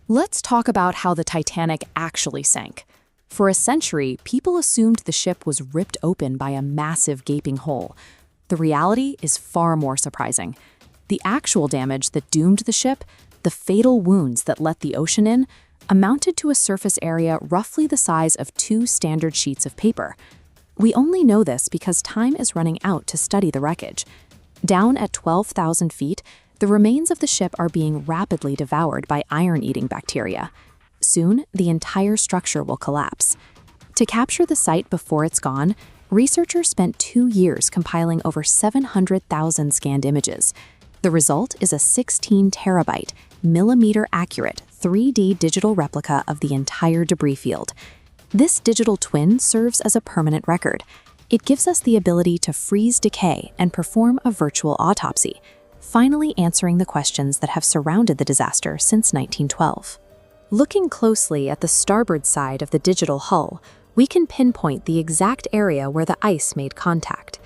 Let's talk about how the Titanic actually sank. For a century, people assumed the ship was ripped open by a massive gaping hole. The reality is far more surprising. The actual damage that doomed the ship, the fatal wounds that let the ocean in, amounted to a surface area roughly the size of 2 standard sheets of paper. We only know this because time is running out to study the wreckage. Down at 12,000 feet, the remains of the ship are being rapidly devoured by iron-eating bacteria. Soon, the entire structure will collapse. To capture the site before it's gone, researchers spent 2 years compiling over 700,000 scanned images. The result is a 16 terabyte, millimeter-accurate 3D digital replica of the entire debris field. This digital twin serves as a permanent record. It gives us the ability to freeze decay and perform a virtual autopsy, finally answering the questions that have surrounded the disaster since 1912. Looking closely at the starboard side of the digital hull, we can pinpoint the exact area where the ice made contact.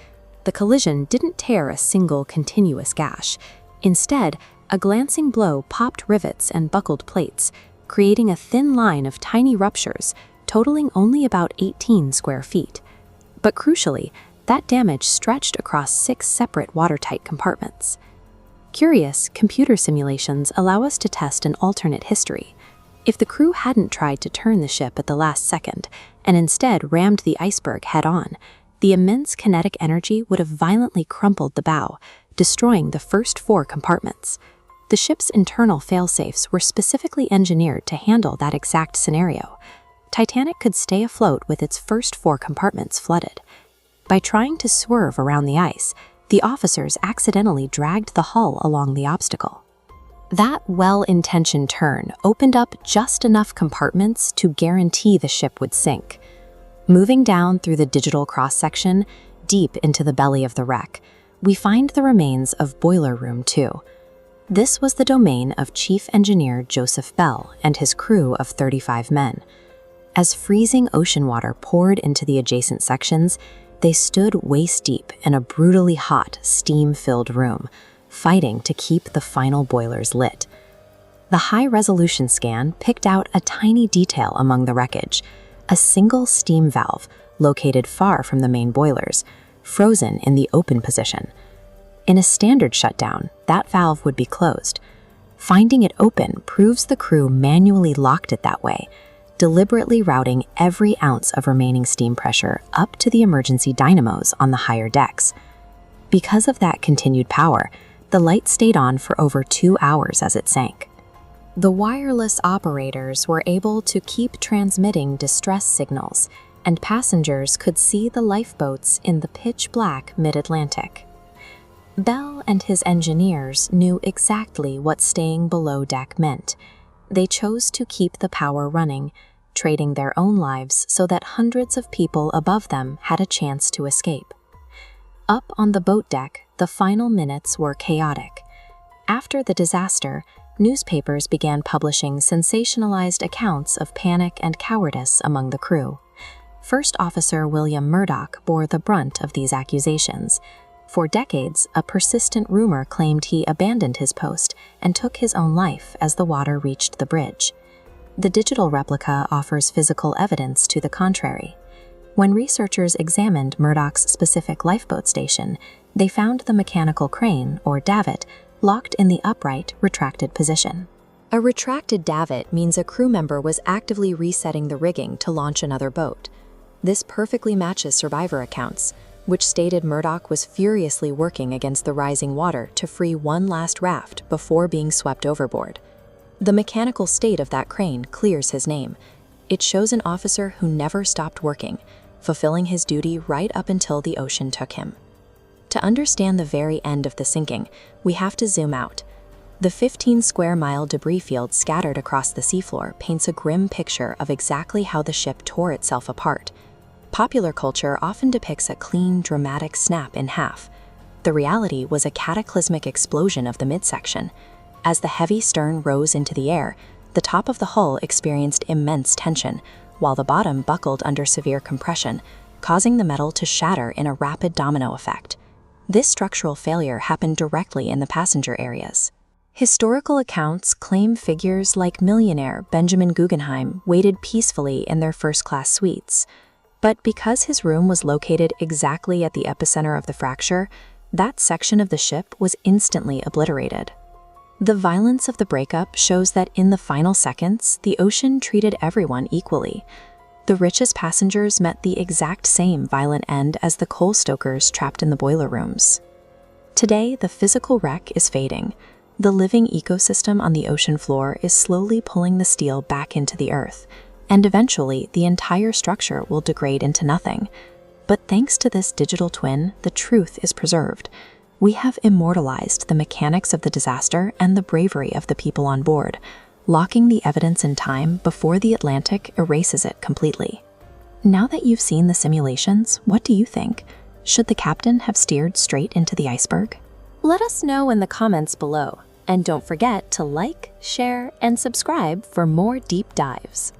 The collision didn't tear a single continuous gash. Instead, a glancing blow popped rivets and buckled plates, creating a thin line of tiny ruptures, totaling only about 18 square feet. But crucially, that damage stretched across 6 separate watertight compartments. Curious, computer simulations allow us to test an alternate history. If the crew hadn't tried to turn the ship at the last second, and instead rammed the iceberg head-on, the immense kinetic energy would have violently crumpled the bow, destroying the first 4 compartments. The ship's internal failsafes were specifically engineered to handle that exact scenario. Titanic could stay afloat with its first 4 compartments flooded. By trying to swerve around the ice, the officers accidentally dragged the hull along the obstacle. That well-intentioned turn opened up just enough compartments to guarantee the ship would sink. Moving down through the digital cross-section, deep into the belly of the wreck, we find the remains of Boiler Room 2. This was the domain of Chief Engineer Joseph Bell and his crew of 35 men. As freezing ocean water poured into the adjacent sections, they stood waist-deep in a brutally hot, steam-filled room, fighting to keep the final boilers lit. The high-resolution scan picked out a tiny detail among the wreckage, a single steam valve located far from the main boilers, frozen in the open position. In a standard shutdown, that valve would be closed. Finding it open proves the crew manually locked it that way, deliberately routing every ounce of remaining steam pressure up to the emergency dynamos on the higher decks. Because of that continued power, the light stayed on for over 2 hours as it sank. The wireless operators were able to keep transmitting distress signals, and passengers could see the lifeboats in the pitch-black mid-Atlantic. Bell and his engineers knew exactly what staying below deck meant. They chose to keep the power running, trading their own lives so that hundreds of people above them had a chance to escape. Up on the boat deck, the final minutes were chaotic. After the disaster, newspapers began publishing sensationalized accounts of panic and cowardice among the crew. First Officer William Murdoch bore the brunt of these accusations. For decades, a persistent rumor claimed he abandoned his post and took his own life as the water reached the bridge. The digital replica offers physical evidence to the contrary. When researchers examined Murdoch's specific lifeboat station, they found the mechanical crane, or davit, locked in the upright, retracted position. A retracted davit means a crew member was actively resetting the rigging to launch another boat. This perfectly matches survivor accounts, which stated Murdoch was furiously working against the rising water to free one last raft before being swept overboard. The mechanical state of that crane clears his name. It shows an officer who never stopped working, fulfilling his duty right up until the ocean took him. To understand the very end of the sinking, we have to zoom out. The 15-square-mile debris field scattered across the seafloor paints a grim picture of exactly how the ship tore itself apart. Popular culture often depicts a clean, dramatic snap in half. The reality was a cataclysmic explosion of the midsection. As the heavy stern rose into the air, the top of the hull experienced immense tension, while the bottom buckled under severe compression, causing the metal to shatter in a rapid domino effect. This structural failure happened directly in the passenger areas. Historical accounts claim figures like millionaire Benjamin Guggenheim waited peacefully in their first-class suites. But because his room was located exactly at the epicenter of the fracture, that section of the ship was instantly obliterated. The violence of the breakup shows that in the final seconds, the ocean treated everyone equally. The richest passengers met the exact same violent end as the coal stokers trapped in the boiler rooms. Today, the physical wreck is fading. The living ecosystem on the ocean floor is slowly pulling the steel back into the earth, and eventually the entire structure will degrade into nothing. But thanks to this digital twin, the truth is preserved. We have immortalized the mechanics of the disaster and the bravery of the people on board, locking the evidence in time before the Atlantic erases it completely. Now that you've seen the simulations, what do you think? Should the captain have steered straight into the iceberg? Let us know in the comments below, and don't forget to like, share, and subscribe for more deep dives.